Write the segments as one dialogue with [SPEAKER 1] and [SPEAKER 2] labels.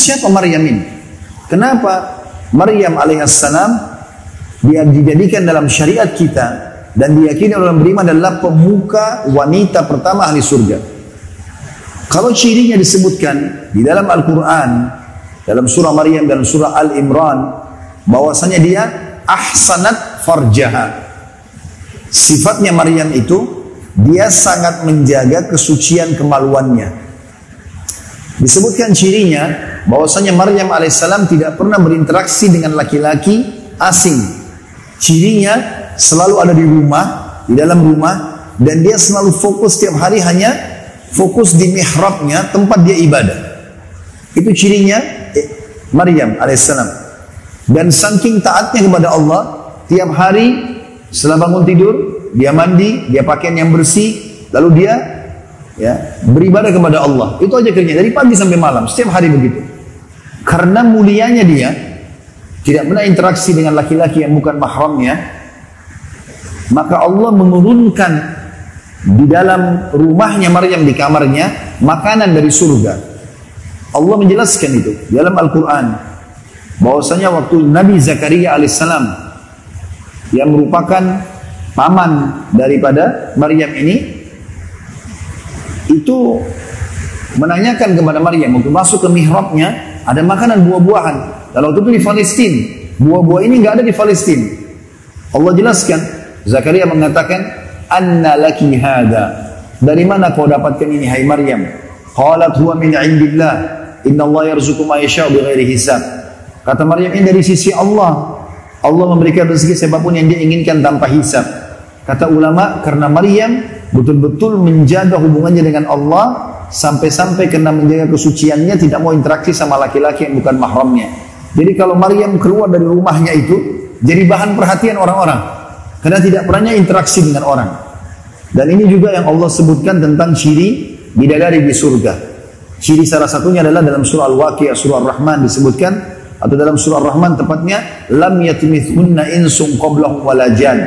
[SPEAKER 1] siapa Maryam ini? Kenapa Maryam alaihissalam dia dijadikan dalam syariat kita dan diyakini oleh orang beriman adalah pemuka wanita pertama ahli surga? Kalau cirinya disebutkan di dalam Al-Quran, dalam surah Maryam dan surah Al-Imran, bahwasanya dia ahsanat farjaha. Sifatnya Maryam itu, dia sangat menjaga kesucian kemaluannya. Disebutkan cirinya, bahwasanya Maryam alaihissalam tidak pernah berinteraksi dengan laki-laki asing. Cirinya selalu ada di rumah, di dalam rumah, dan dia selalu fokus setiap hari hanya fokus di mihrabnya, tempat dia ibadah. Itu cirinya Maryam alaihissalam. Dan saking taatnya kepada Allah, tiap hari setelah bangun tidur, dia mandi, dia pakaian yang bersih, lalu dia beribadah kepada Allah. Itu aja kerjanya dari pagi sampai malam, setiap hari begitu. Karena mulianya dia, tidak pernah interaksi dengan laki-laki yang bukan mahramnya, maka Allah menurunkan di dalam rumahnya Maryam, di kamarnya, makanan dari surga. Allah menjelaskan itu dalam Al-Quran, bahwasanya waktu Nabi Zakaria alaihissalam, yang merupakan paman daripada Maryam ini, itu menanyakan kepada Maryam, waktu masuk ke mihrabnya, ada makanan buah-buahan. Dan waktu itu di Palestina, buah-buah ini nggak ada di Palestina. Allah jelaskan, Zakaria mengatakan, Anna laki hada, dari mana kau dapatkan ini hai Maryam? Qalat huwa min indillah, inna Allah yarzuqu ma yasha'u bighairi hisab. Kata Maryam, ini dari sisi Allah. Allah memberikan rezeki siapapun yang dia inginkan tanpa hisab. Kata ulama, karena Maryam betul-betul menjaga hubungannya dengan Allah, sampai-sampai karena menjaga kesuciannya tidak mau interaksi sama laki-laki yang bukan mahramnya. Jadi kalau Maryam keluar dari rumahnya itu, jadi bahan perhatian orang-orang. Karena tidak pernahnya interaksi dengan orang. Dan ini juga yang Allah sebutkan tentang ciri bidadari di surga. Ciri salah satunya adalah dalam surah Al-Waqi'ah, surah Ar-Rahman disebutkan, atau dalam surah Ar-Rahman tepatnya, lam yatimithunna insum qablahum wala jan.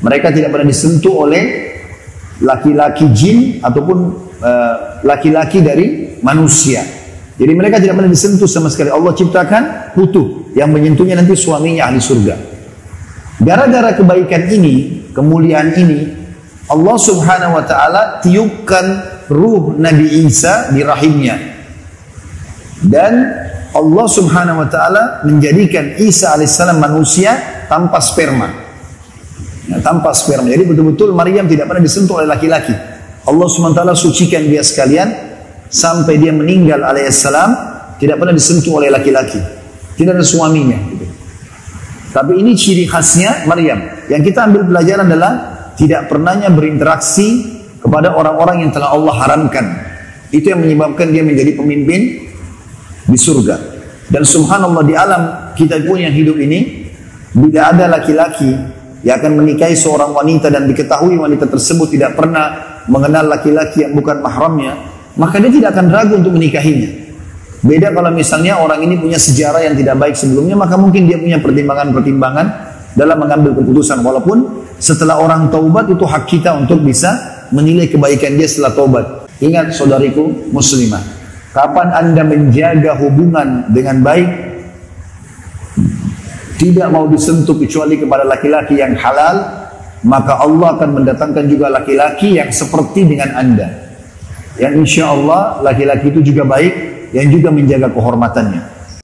[SPEAKER 1] Mereka tidak pernah disentuh oleh laki-laki jin ataupun laki-laki dari manusia. Jadi mereka tidak pernah disentuh sama sekali. Allah ciptakan utuh, yang menyentuhnya nanti suaminya ahli surga. Gara-gara kebaikan ini, kemuliaan ini, Allah subhanahu wa ta'ala tiupkan ruh Nabi Isa di rahimnya. Dan Allah subhanahu wa ta'ala menjadikan Isa alaihissalam manusia tanpa sperma. Tanpa sperma. Jadi betul-betul Maryam tidak pernah disentuh oleh laki-laki. Allah subhanahu wa ta'ala sucikan dia sekalian, sampai dia meninggal alaihissalam, tidak pernah disentuh oleh laki-laki. Tidak ada suaminya. Tapi ini ciri khasnya Maryam. Yang kita ambil pelajaran adalah tidak pernahnya berinteraksi kepada orang-orang yang telah Allah haramkan. Itu yang menyebabkan dia menjadi pemimpin di surga. Dan subhanallah, di alam kita pun yang hidup ini, bila ada laki-laki yang akan menikahi seorang wanita dan diketahui wanita tersebut tidak pernah mengenal laki-laki yang bukan mahramnya, maka dia tidak akan ragu untuk menikahinya. Beda kalau misalnya orang ini punya sejarah yang tidak baik sebelumnya, maka mungkin dia punya pertimbangan-pertimbangan dalam mengambil keputusan. Walaupun setelah orang taubat, itu hak kita untuk bisa menilai kebaikan dia setelah taubat. Ingat saudariku muslimah, kapan Anda menjaga hubungan dengan baik, tidak mau disentuh kecuali kepada laki-laki yang halal, maka Allah akan mendatangkan juga laki-laki yang seperti dengan Anda, yang insya Allah laki-laki itu juga baik, yang juga menjaga kehormatannya.